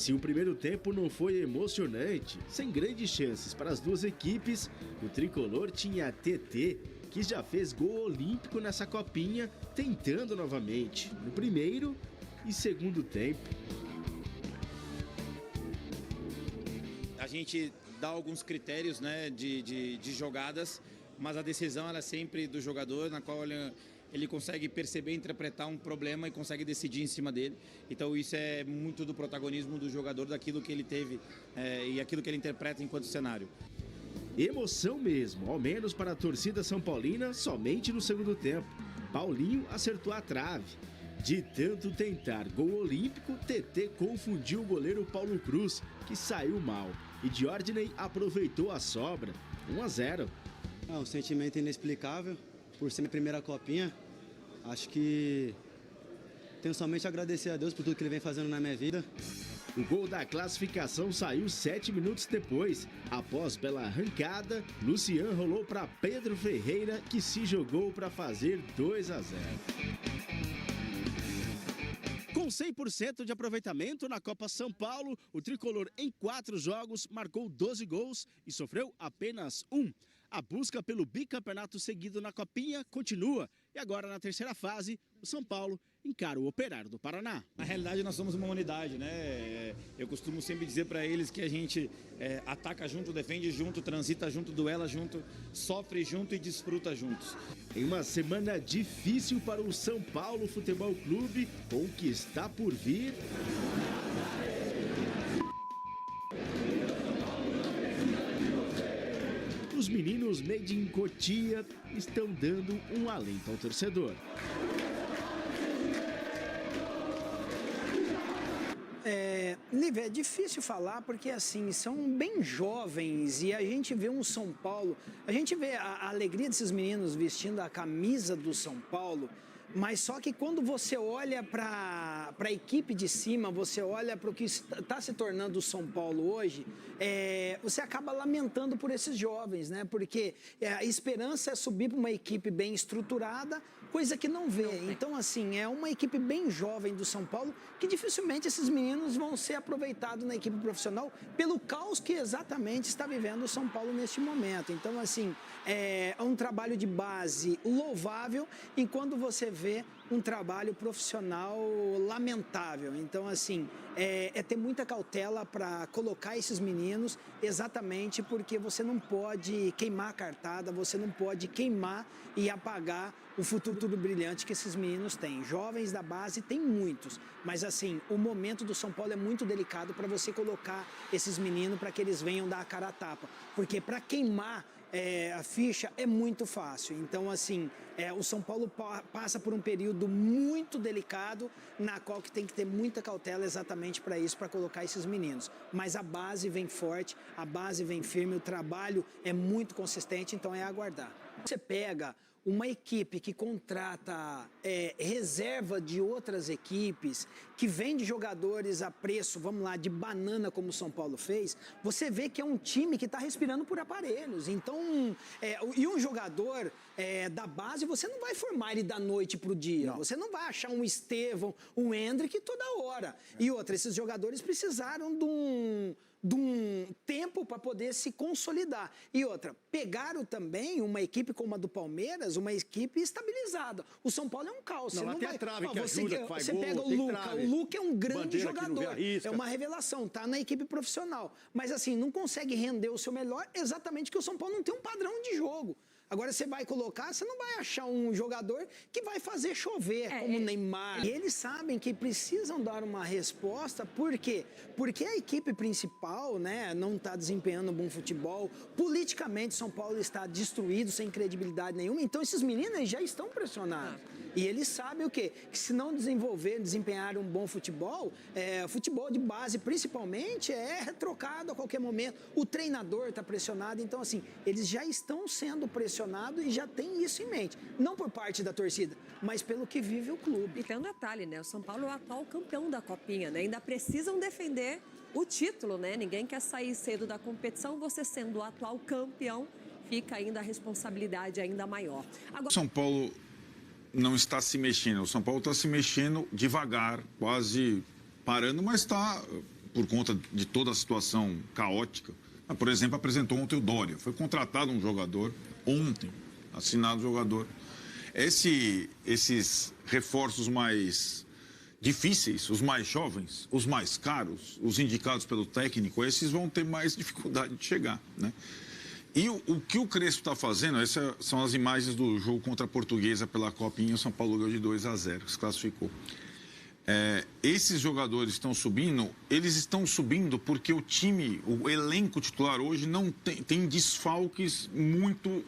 Se o primeiro tempo não foi emocionante, sem grandes chances para as duas equipes, o tricolor tinha TT, que já fez gol olímpico nessa copinha, tentando novamente, no primeiro e segundo tempo. A gente dá alguns critérios, né, de jogadas, mas a decisão ela é sempre do jogador, na qual ele consegue perceber, interpretar um problema e consegue decidir em cima dele. Então isso é muito do protagonismo do jogador, daquilo que ele teve e aquilo que ele interpreta enquanto cenário. Emoção mesmo, ao menos para a torcida são paulina, somente no segundo tempo. Paulinho acertou a trave. De tanto tentar gol olímpico, TT confundiu o goleiro Paulo Cruz, que saiu mal. E Diordney aproveitou a sobra, 1-0. Um sentimento inexplicável, por ser minha primeira copinha. Acho que tenho somente a agradecer a Deus por tudo que ele vem fazendo na minha vida. O gol da classificação saiu 7 minutos depois. Após bela arrancada, Lucian rolou para Pedro Ferreira, que se jogou para fazer 2-0. Com 100% de aproveitamento na Copa São Paulo, o tricolor em 4 jogos marcou 12 gols e sofreu apenas 1. A busca pelo bicampeonato seguido na Copinha continua. E agora, na terceira fase, o São Paulo encara o Operário do Paraná. Na realidade, nós somos uma unidade, né? Eu costumo sempre dizer para eles que a gente ataca junto, defende junto, transita junto, duela junto, sofre junto e desfruta juntos. Em uma semana difícil para o São Paulo Futebol Clube, com o que está por vir... Os meninos made in Cotia estão dando um alento ao torcedor. Lívia, é difícil falar porque, assim, são bem jovens e a gente vê um São Paulo, a gente vê a alegria desses meninos vestindo a camisa do São Paulo, mas só que quando você olha para a equipe de cima, você olha para o que está se tornando o São Paulo hoje, você acaba lamentando por esses jovens, né? Porque a esperança é subir para uma equipe bem estruturada, coisa que não vê. Então, assim, é uma equipe bem jovem do São Paulo que dificilmente esses meninos vão ser aproveitados na equipe profissional pelo caos que exatamente está vivendo o São Paulo neste momento. Então, assim, é um trabalho de base louvável e quando você vê um trabalho profissional lamentável. Então, assim, é ter muita cautela para colocar esses meninos, exatamente porque você não pode queimar a cartada, você não pode queimar e apagar o futuro brilhante que esses meninos têm. Jovens da base tem muitos, mas, assim, o momento do São Paulo é muito delicado para você colocar esses meninos para que eles venham dar a cara a tapa, porque para queimar a ficha é muito fácil. Então, assim, o São Paulo passa por um período muito delicado, na qual que tem que ter muita cautela exatamente para isso, para colocar esses meninos. Mas a base vem forte, a base vem firme, o trabalho é muito consistente, então é aguardar. Você pega uma equipe que contrata reserva de outras equipes, que vende jogadores a preço, vamos lá, de banana, como o São Paulo fez, você vê que é um time que está respirando por aparelhos. Então, e um jogador da base, você não vai formar ele da noite para o dia. Não. Você não vai achar um Estevão, um Hendrick toda hora. E outra, esses jogadores precisaram de um tempo para poder se consolidar. E outra, pegaram também uma equipe como a do Palmeiras, uma equipe estabilizada. O São Paulo é um caos. Não, você não até vai... a trave que você, ajuda, que faz você gol, pega o Luca. O Luca é um grande jogador. É uma revelação, tá na equipe profissional. Mas, assim, não consegue render o seu melhor exatamente porque o São Paulo não tem um padrão de jogo. Agora, você vai colocar, você não vai achar um jogador que vai fazer chover, como o Neymar. E eles sabem que precisam dar uma resposta, por quê? Porque a equipe principal, né, não está desempenhando um bom futebol. Politicamente, São Paulo está destruído, sem credibilidade nenhuma. Então, esses meninos já estão pressionados. E eles sabem o quê? Que se não desempenhar um bom futebol, futebol de base, principalmente, é retrocado a qualquer momento. O treinador está pressionado. Então, assim, eles já estão sendo pressionados e já tem isso em mente. Não por parte da torcida, mas pelo que vive o clube. E tem um detalhe, né? O São Paulo é o atual campeão da Copinha, né? Ainda precisam defender o título, né? Ninguém quer sair cedo da competição. Você sendo o atual campeão, fica ainda a responsabilidade ainda maior. Agora... São Paulo não está se mexendo. O São Paulo está se mexendo devagar, quase parando, mas está por conta de toda a situação caótica. Mas, por exemplo, apresentou ontem o Dória. Foi contratado um jogador ontem, assinado o jogador. Esses reforços mais difíceis, os mais jovens, os mais caros, os indicados pelo técnico, esses vão ter mais dificuldade de chegar, né? E o que o Crespo está fazendo, essas são as imagens do jogo contra a Portuguesa pela Copinha, o São Paulo ganhou de 2-0, se classificou. Esses jogadores estão subindo, eles estão subindo porque o time, o elenco titular hoje não tem desfalques muito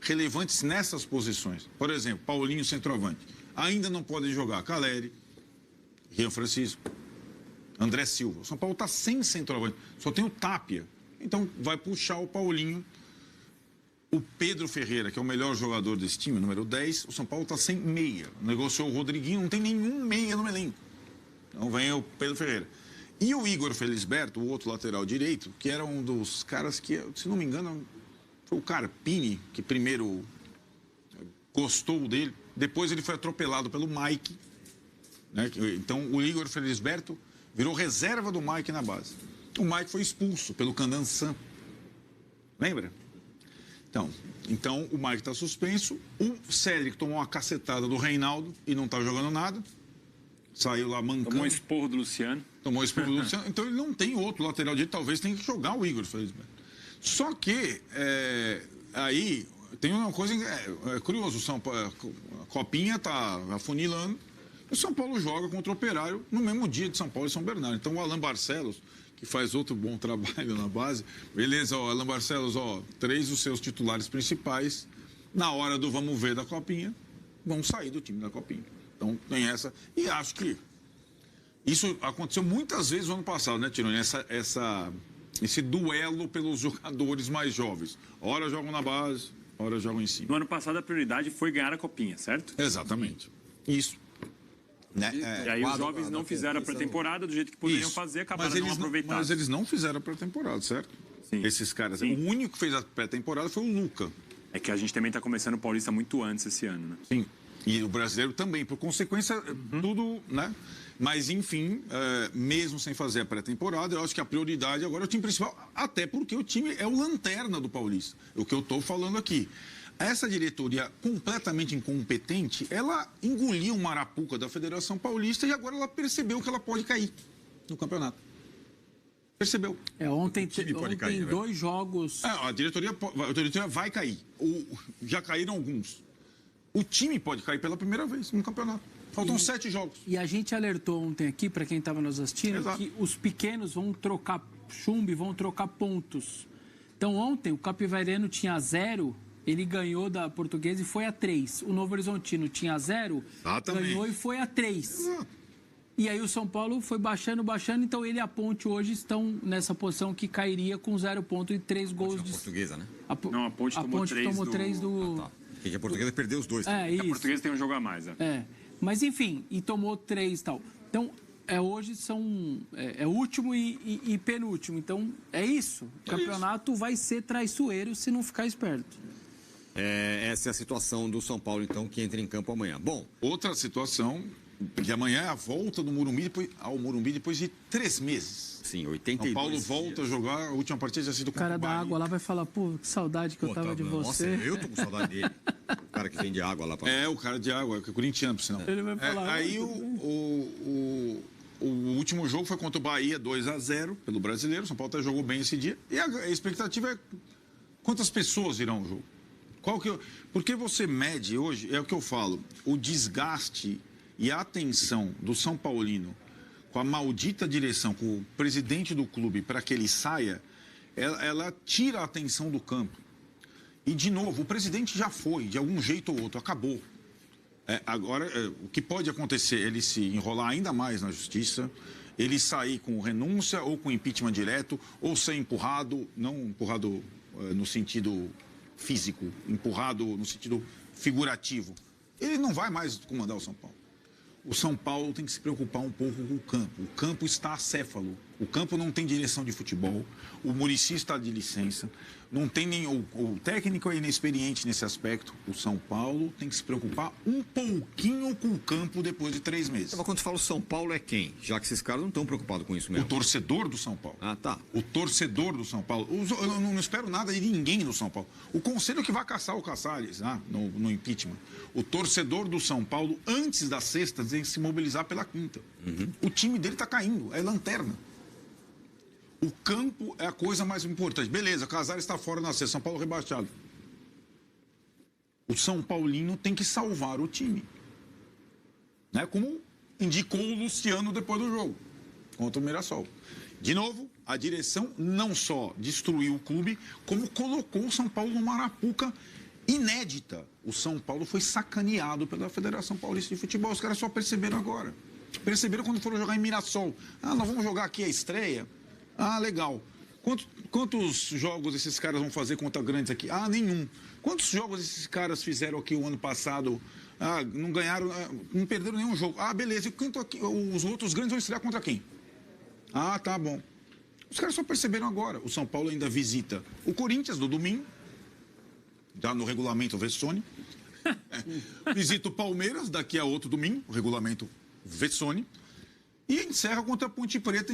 relevantes nessas posições. Por exemplo, Paulinho, centroavante, ainda não pode jogar Caleri, Rian Francisco, André Silva. O São Paulo está sem centroavante, só tem o Tapia. Então vai puxar o Paulinho. O Pedro Ferreira, que é o melhor jogador desse time, número 10, o São Paulo está sem meia. Negociou o Rodriguinho, não tem nenhum meia no elenco. Então vem o Pedro Ferreira. E o Igor Felisberto, o outro lateral direito, que era um dos caras que, se não me engano, foi o Carpini que primeiro gostou dele. Depois ele foi atropelado pelo Mike, né? Então o Igor Felisberto virou reserva do Mike na base. O Mike foi expulso pelo Candançan. Lembra? Então o Mike está suspenso. O Cédric tomou uma cacetada do Reinaldo e não está jogando nada. Saiu lá mancando. Tomou esporro do Luciano. Tomou esporro do Luciano. Então ele não tem outro lateral direito. Talvez tenha que jogar o Igor, felizmente. Só que aí tem uma coisa curiosa. A Copinha está afunilando. O São Paulo joga contra o Operário no mesmo dia de São Paulo e São Bernardo. Então o Alan Barcelos, que faz outro bom trabalho na base. Beleza, ó, Alan Barcelos, ó, 3 dos seus titulares principais, na hora do vamos ver da Copinha, vão sair do time da Copinha. Então, tem essa. E acho que isso aconteceu muitas vezes no ano passado, né, Tironi? Esse duelo pelos jogadores mais jovens. Ora jogam na base, ora jogam em cima. No ano passado, a prioridade foi ganhar a Copinha, certo? Exatamente. Isso. Né? E aí os jovens não fizeram a pré-temporada do jeito que poderiam fazer, acabaram não aproveitando. Mas eles não fizeram a pré-temporada, certo? Sim. Esses caras. Sim. O único que fez a pré-temporada foi o Luca. É que a gente também está começando o Paulista muito antes esse ano, né? Sim. E o brasileiro também. Por consequência, tudo, né? Mas, enfim, mesmo sem fazer a pré-temporada, eu acho que a prioridade agora é o time principal, até porque o time é o lanterna do Paulista. É o que eu estou falando aqui. Essa diretoria completamente incompetente, ela engoliu uma arapuca da Federação Paulista e agora ela percebeu que ela pode cair no campeonato. Percebeu. Ontem cair, 2 jogos... A diretoria vai cair. Já caíram alguns. O time pode cair pela primeira vez no campeonato. Faltam 7 jogos. E a gente alertou ontem aqui, para quem estava nos assistindo, Exato. que os pequenos vão trocar chumbo e vão trocar pontos. Então ontem o Capivareno tinha 0... Ele ganhou da Portuguesa e foi a 3. O Novo Horizontino tinha 0, ganhou e foi a 3. E aí o São Paulo foi baixando, então ele e a Ponte hoje estão nessa posição que cairia com 0 pontos e 3 gols de... Portuguesa, né? Não, a Ponte tomou 3 do... Ah, tá. Porque a Portuguesa perdeu os 2. Isso. A Portuguesa tem um jogo a mais, Mas enfim, e tomou 3 e tal. Então, hoje são... É último e penúltimo. Então, é isso. O campeonato vai ser traiçoeiro se não ficar esperto. Essa é a situação do São Paulo, então, que entra em campo amanhã. Bom, outra situação, que amanhã é a volta do Morumbi ao Morumbi depois de 3 meses. Sim, 82 São Paulo volta a jogar, a última partida já sido o cara da água lá vai falar, pô, que saudade que eu tava de você. Nossa, eu tô com saudade dele. O cara que vende água lá pra... o cara de água, que é corintiano, por sinal. Ele vai falar... Aí o último jogo foi contra o Bahia, 2-0 pelo Brasileiro. O São Paulo até jogou bem esse dia. E a expectativa é quantas pessoas irão ao jogo. Porque você mede hoje, é o que eu falo, o desgaste e a atenção do São Paulino com a maldita direção, com o presidente do clube para que ele saia, ela tira a atenção do campo. E, de novo, o presidente já foi, de algum jeito ou outro, acabou. Agora, o que pode acontecer é ele se enrolar ainda mais na justiça, ele sair com renúncia ou com impeachment direto, ou ser empurrado, não empurrado no sentido físico, empurrado no sentido figurativo. Ele não vai mais comandar o São Paulo. O São Paulo tem que se preocupar um pouco com o campo. O campo está acéfalo. O campo não tem direção de futebol, o Muricy está de licença, não tem nem o técnico é inexperiente nesse aspecto. O São Paulo tem que se preocupar um pouquinho com o campo depois de 3 meses. Mas quando tu fala o São Paulo é quem? Já que esses caras não estão preocupados com isso mesmo. O torcedor do São Paulo. Ah, tá. O torcedor do São Paulo. Eu não espero nada de ninguém do São Paulo. O conselho que vai caçar o Caçares no impeachment. O torcedor do São Paulo, antes da sexta, tem que se mobilizar pela quinta. O time dele está caindo, é lanterna. O campo é a coisa mais importante. Beleza, Casares está fora na sexta, São Paulo rebaixado. O São Paulino tem que salvar o time. Né? Como indicou o Luciano depois do jogo, contra o Mirassol. De novo, a direção não só destruiu o clube, como colocou o São Paulo numa arapuca inédita. O São Paulo foi sacaneado pela Federação Paulista de Futebol. Os caras só perceberam agora. Perceberam quando foram jogar em Mirassol. Ah, nós vamos jogar aqui a estreia. Ah, legal. Quantos jogos esses caras vão fazer contra grandes aqui? Ah, nenhum. Quantos jogos esses caras fizeram aqui o ano passado? Ah, não ganharam, não perderam nenhum jogo. Ah, beleza. E os outros grandes vão estrear contra quem? Ah, tá bom. Os caras só perceberam agora. O São Paulo ainda visita o Corinthians no domingo. Já no regulamento Vessone. Visita o Palmeiras daqui a outro domingo. O regulamento Vessone. E encerra contra a Ponte Preta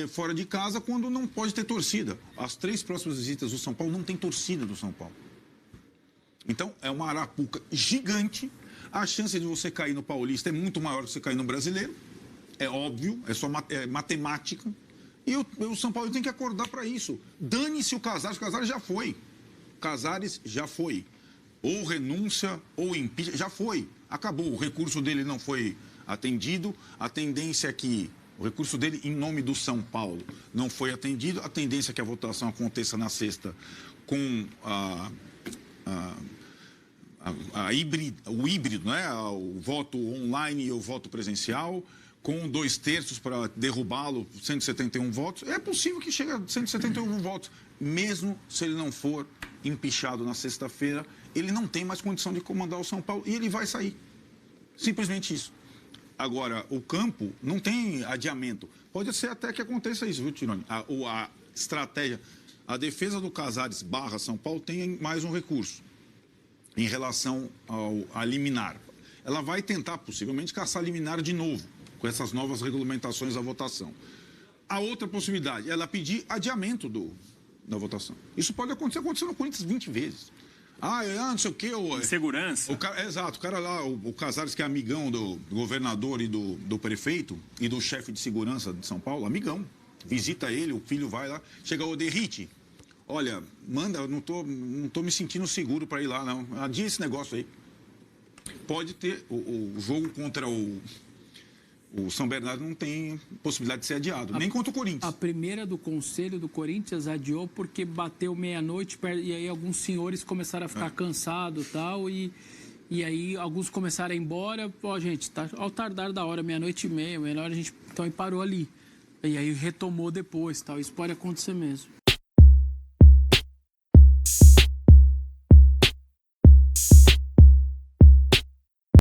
fora de casa, quando não pode ter torcida. As 3 próximas visitas do São Paulo não tem torcida do São Paulo. Então, é uma arapuca gigante. A chance de você cair no Paulista é muito maior que você cair no Brasileiro. É óbvio, é só matemática. E o São Paulo tem que acordar para isso. Dane-se o Casares já foi. Casares já foi. Ou renúncia, ou impeachment, já foi. Acabou. O recurso dele não foi atendido, a tendência é que o recurso dele em nome do São Paulo não foi atendido, a tendência é que a votação aconteça na sexta com o híbrido, né? O voto online e o voto presencial, com 2/3 para derrubá-lo, 171 votos. É possível que chegue a 171 votos, mesmo se ele não for empichado na sexta-feira, ele não tem mais condição de comandar o São Paulo e ele vai sair. Simplesmente isso. Agora, o campo não tem adiamento. Pode ser até que aconteça isso, viu, Tironi? A estratégia, a defesa do Casares / São Paulo tem mais um recurso em relação a liminar. Ela vai tentar, possivelmente, caçar liminar de novo, com essas novas regulamentações da votação. A outra possibilidade é ela pedir adiamento da votação. Isso pode acontecer, aconteceu no Corinthians 20 vezes. Não sei o quê. Segurança. Exato, o cara lá, o Casares, que é amigão do governador e do prefeito e do chefe de segurança de São Paulo, amigão. Visita ele, o filho vai lá, chega o Derrite. Olha, manda, eu não tô me sentindo seguro para ir lá, não. Adia esse negócio aí. Pode ter, o jogo contra o São Bernardo não tem possibilidade de ser adiado, nem contra o Corinthians. A primeira do Conselho do Corinthians adiou porque bateu meia-noite e aí alguns senhores começaram a ficar cansados e aí alguns começaram a ir embora. Gente, tá ao tardar da hora, 00:30, melhor a gente... Então aí parou ali. E aí retomou depois, tal. Isso pode acontecer mesmo.